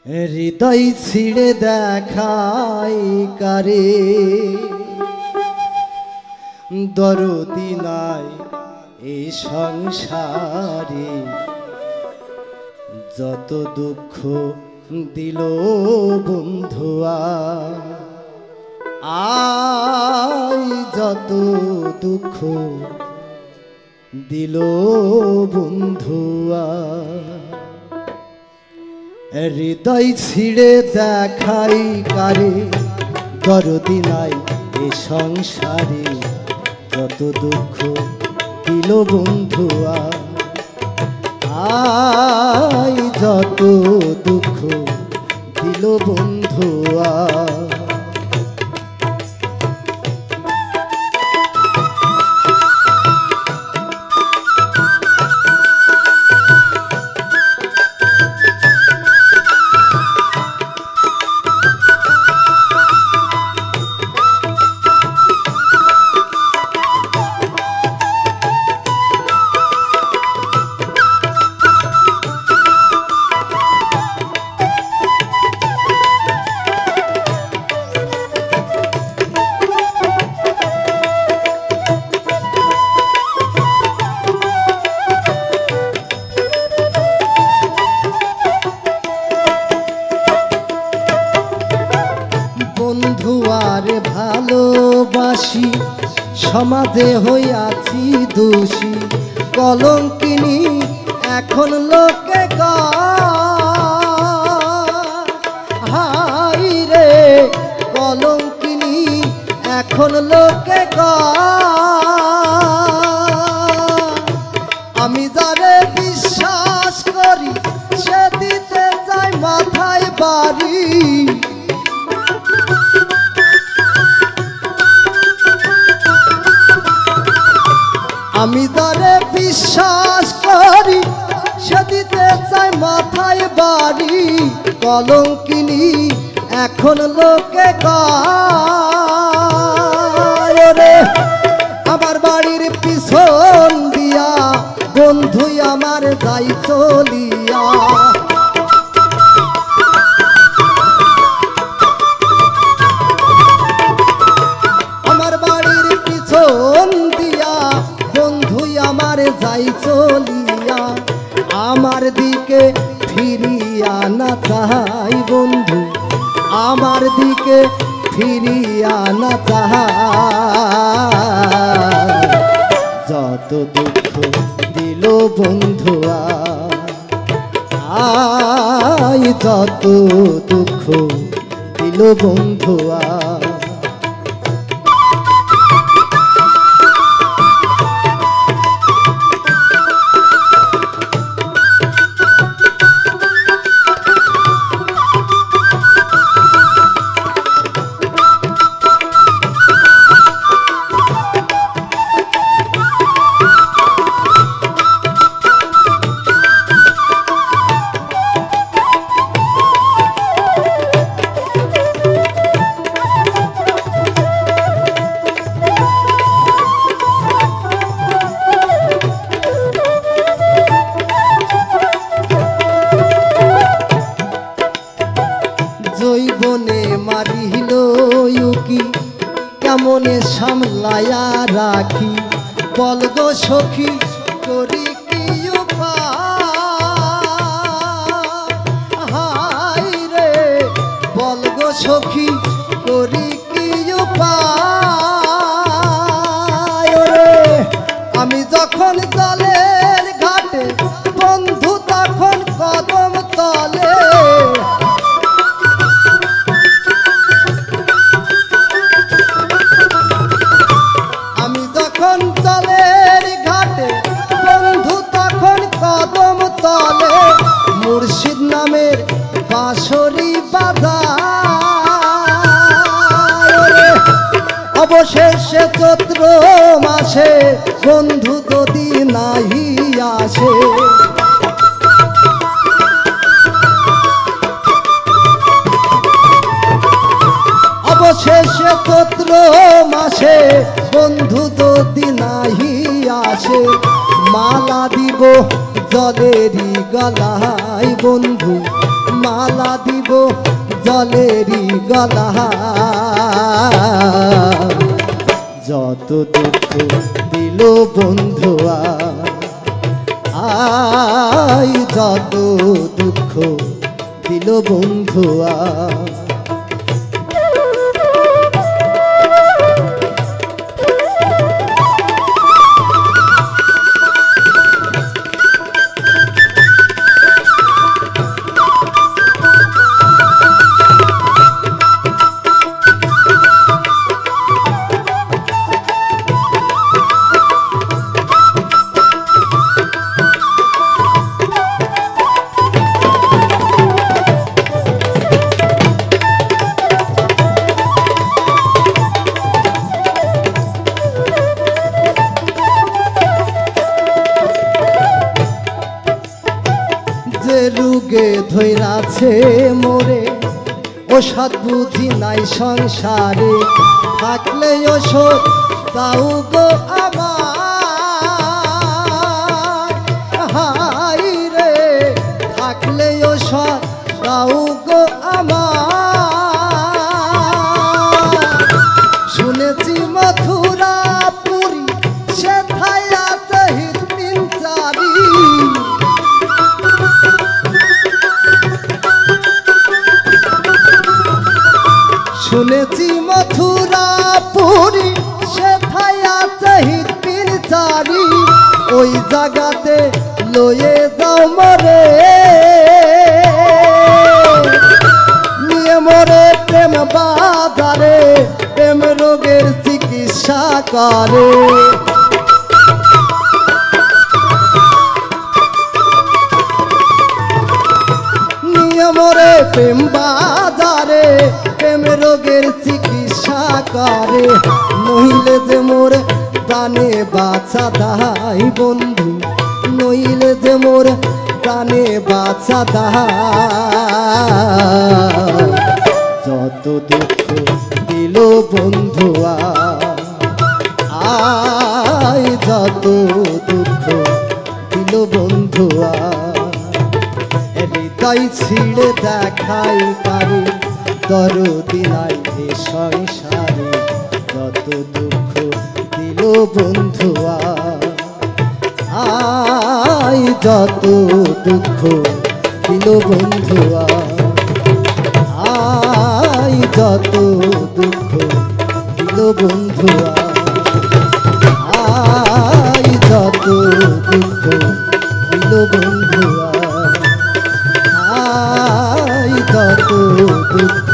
হৃদয় ছিঁড়ে দেখাই কারে দরদি নাই এই সংসারে যত দুঃখ দিল বন্ধুয়া আই যত দুঃখ দিল বন্ধুয়া হৃদয় ছিঁড়ে দেখাই কারে দরদি নাই এ সংসারে যত দুঃখ দিল বন্ধুয়া আই যত দুঃখ দিল বন্ধুয়া বন্ধুয়ারে ভালোবাসি সমাজে হইয়াছি দোষী কলঙ্কিনী এখন লোকে হাই রে কলঙ্কিনী এখন লোকে আমি যারে বিশ্বাস করি সে দিতে চাই মাথায় বাড়ি আমি তারে বিশ্বাস করি সে দিতে চাই মাথায় বাড়ি কলঙ্কিনী এখন লোকে রে আমার বাড়ির পিছন দিয়া বন্ধুই আমার যাই চলিয়া আমার বাড়ির পিছন দিয়া বন্ধুই আমার যাই চলিয়া আমার দিকে ফিরিয়া না চাই বন্ধু আমার দিকে ফিরিয়া না চাই যত দুঃখ দিল বন্ধুয়া আই যত দুঃখ দিল বন্ধুয়া জৈবনে মারিল ইউকি কেমনে সামলায়া রাখি বলগ সখী করি কি হাই রে বলগ সখী করি কি রে আমি যখন জলের ঘাটে বন্ধু তখন কদম তলে জলের ঘাটে বন্ধু তখন কদম তলে মুর্শিদ নামের বাঁশরি বাজায় অবশেষে চৈত্র মাসে বন্ধু যদি নাহি আসে অবশেষে চৈত্র মাসে বন্ধু যদি নাহি আসে মালা দিব জলেরই গলায় বন্ধু মালা দিব জলেরই গলা যত দুঃখ দিল বন্ধুয়া আই যত দুঃখ দিল বন্ধুয়া রুগে ধৈরাছে মোরে ওষুধ বুঝি নাই সংসারে থাকলে ওষুধ দাও গো আমার হাই রে থাকলে ওষুধ দাও গো আমার শুনেছি মথুরা পুরী সেথায় আছে হিরপিঞ্চারি শুনেছি মথুরা পুরী সেথায় আছে হিরপিঞ্চারি ওই জায়গাতে লয়ে যাও মরে নিয়ে মরে প্রেম বাজারে প্রেম রোগের চিকিৎসা করে নিয়ে মরে প্রেম বাজারে প্রেম রোগের চিকিৎসা করে নইলে যে মোর প্রাণে বাঁচা দাই বন্ধু নইলে যে মোর প্রাণে বাঁচা দাই যত দুঃখ দিল বন্ধুয়া আই যত দুঃখ দিল বন্ধুয়া হৃদয় ছিঁড়ে দেখাই পারি দরদি নাই এ সংসারে যত দুঃখ দিল বন্ধুয়া আই যত দুঃখ দিল বন্ধুয়া আই যত দুঃখ দিল বন্ধুয়া আই যত দুঃখ দিল বন্ধুয়া আই যত দুঃখ